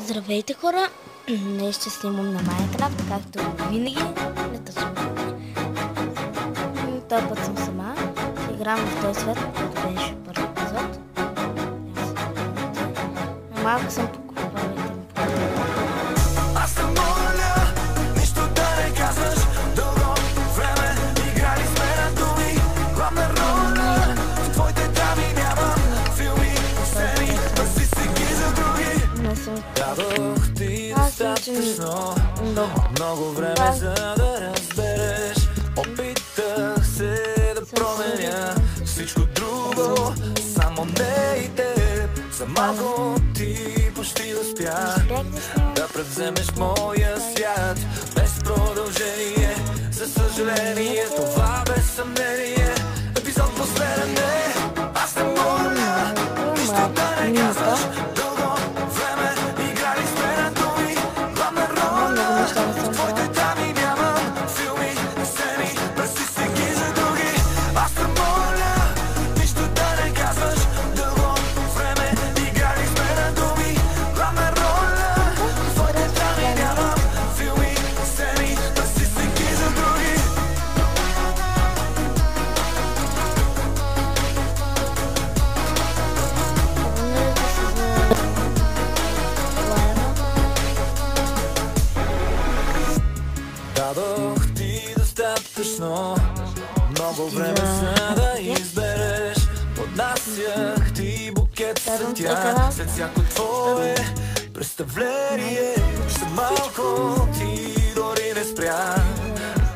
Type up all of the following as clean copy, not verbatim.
Здравейте, хора! Днес ще снимам на Майнкрафт, както винаги. Не точно. Този път съм сама. Играм в този свет, който беше първи епизод. Малко съм покупавайте ми по. Аз те моля, нищо да не казваш. Дълго време играли сме на думи. Главна роля в твоите драми няма. Филми, сцени, пърси си ги за други. Дадох ти достатъчно много време, за да разбереш. Опитах се да променя всичко друго, само не и теб. За малко ти почти успя да превземеш моя свят без продължение. За съжаление, това без съмнение. Епизод последен е. Аз не моля, нищо да не казваш. Дълго време играли сме на думи. Главна роля в твоите драми няма. Филми, сцени, пърси си ги за други. Аз не моля, нищо да не казваш. Дълго време играли сме на думи. Главна роля в твоите драми няма. Филми, сцени, пърси си ги за други. Дадох ти достатъчно много време, за да избереш. Поднасях ти букет цветя след всяко твое представление. За малко ти дори не спря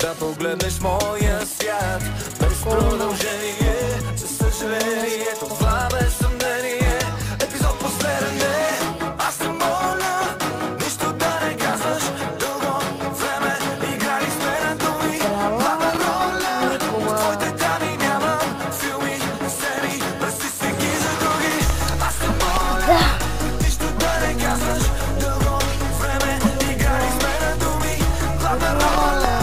да погледнеш моя свят без продължение. За съжаление, това без съмнение. Епизод последен е. Аз не моля, нищо да не казваш. Дълго време играли сме на думи. Главна роля в твоите драми няма. Филми, сцени, пърси си ги за други. Аз не моля, нищо да не казваш. Дълго време играли сме на думи. Главна роля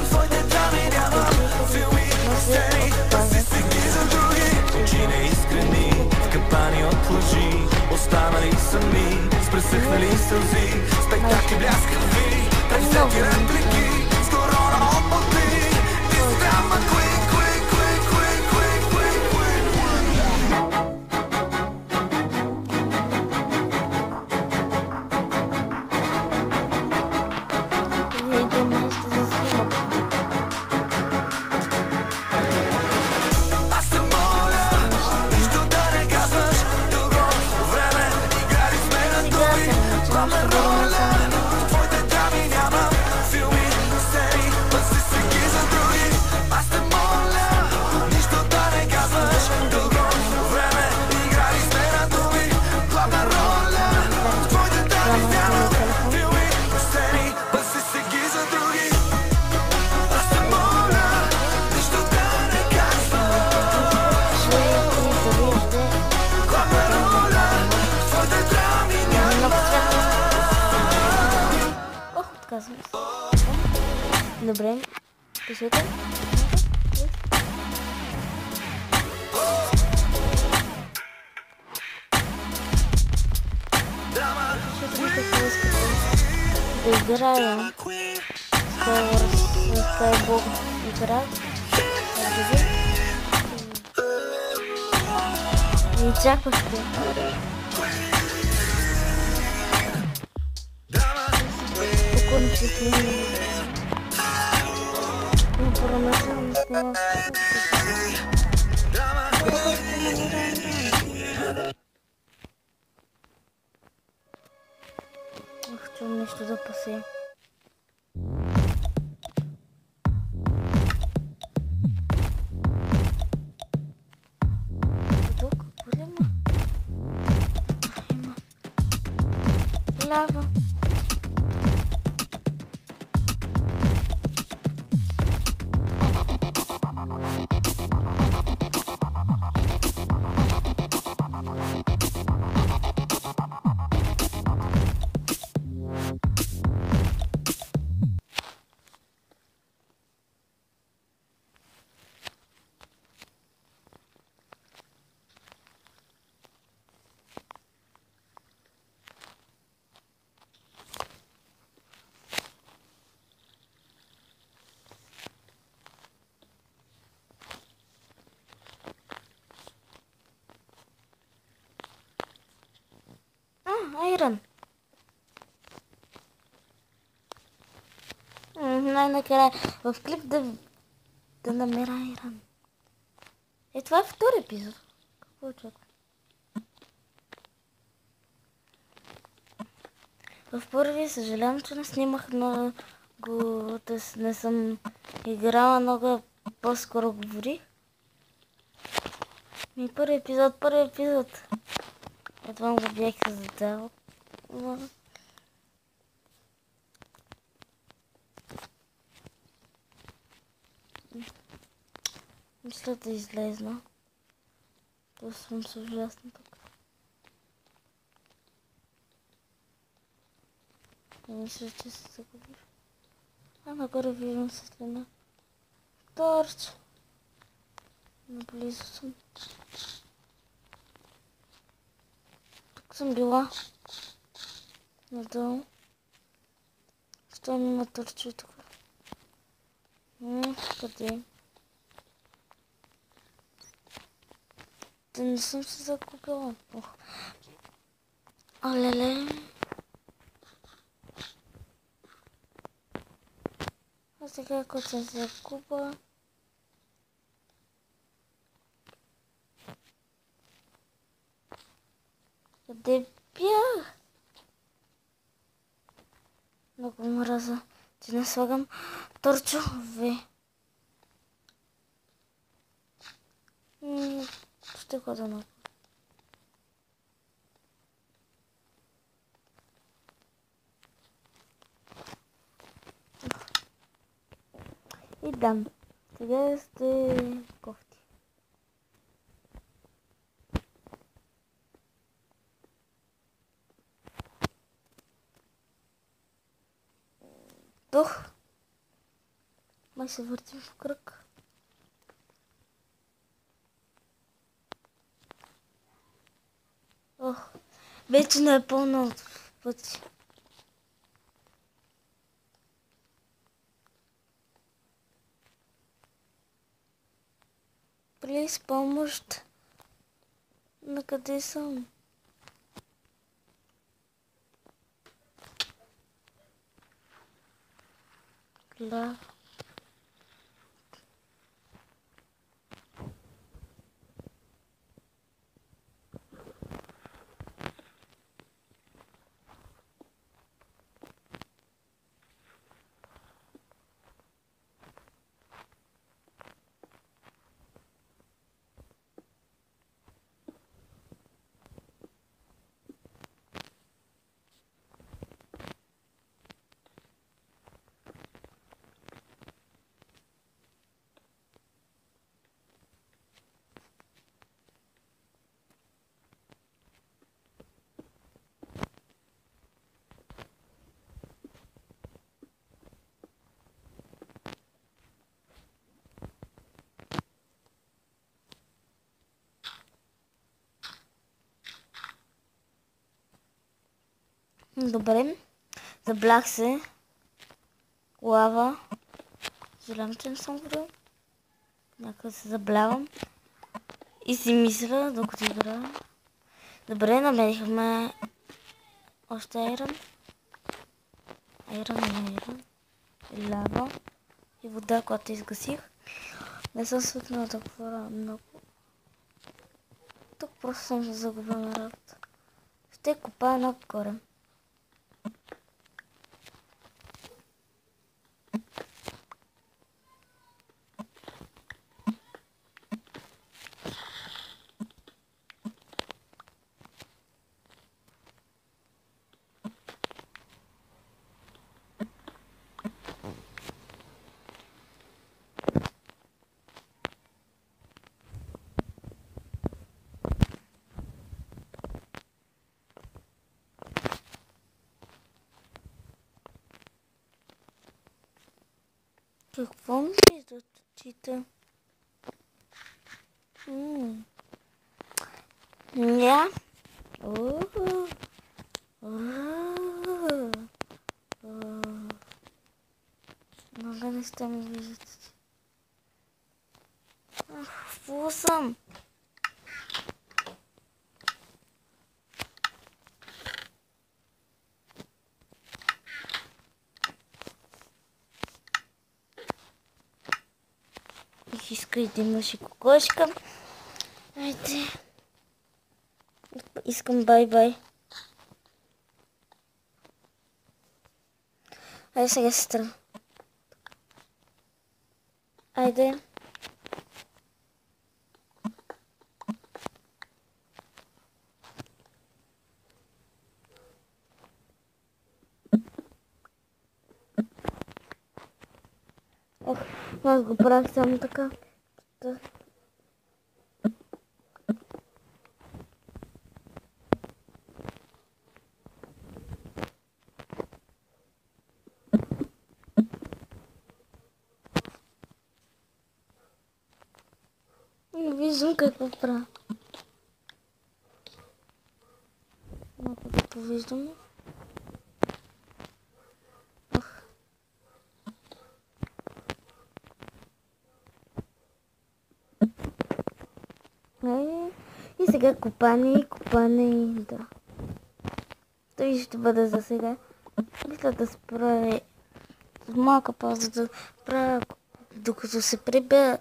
в твоите драми няма. Филми, сцени, пърси си ги за други. Очи неискрени, капани от лъжи, останали сами с пресъхнали сълзи. Спектакли бляскави, превзети реплики, с корона от потли. Инстаграм, клик, клик, клик, клик, клик, клик, клик. Аз те моля, нищо да не казваш. Дълго време играли сме на думи. Главна роля в твоите драми няма. Филми, сцени, пърси си ги за други. Аз те моля, нищо да не казваш. Дълго време играли сме на думи. Главна роля в твоите драми няма. Филми, сцени, пърси си ги за други. Аз те моля, нищо да не казваш. Главна роля в твоите драми няма. Ох, отказвам се. Добре, пишете. Да играя Skyblock игра. Не очаквахте. Спокойно ще снимам. Информация не снимам. Ох, чувам нещо да пасе. Тук, какво ли има? Има. Лява. айрон. Най-накрая в клип да намеря айрон. Това е втори епизод. Какво очаквам? В първи съжалявам, че не снимах много, не съм играла много, по-скоро говорих. Първи епизод. Едва го бях задал. Мисля да излезна. Това съм се ужасно тук. Мисля, че се загубих. Нагоре виждам светлина. Торч. Наблизо съм. Тук съм била. Надолу. Що ми има торчи тук? Къде? Да не съм се загубила. Олеле. А сега, ако се загуба... Къде бях? Много мраза, че не слагам торчове. Ще хода на... И дам. Сега сте кофти. Дух. Май се въртим в кръг. Ох, вече не е пълно от пъти. Плиз, помощ. На къде съм? Глава. Добре, заблях се. Лава. Съжалявам, че не съм говорил. Някъде се заблявам. И си мисля, докато игра. Добре, намерихме още айрон. Айрон. И лава. И вода, която изгасих. Не съм свикнала да говоря много. Тук просто съм се загубила на работа. Ще копая нагоре. Какво ми виждат очите? Ня. Много неща ми виждат. Фу съм. искаш да имаш и кокошка. Айде. Искам бай-бай. Айде сега сестра. Айде. Ох, аз го правих само така. Не виждам какво правя. Малко да повиждаме. И сега купане, да. Той ще бъде за сега. Мисля да спра малка пауза да правя, докато се прибера.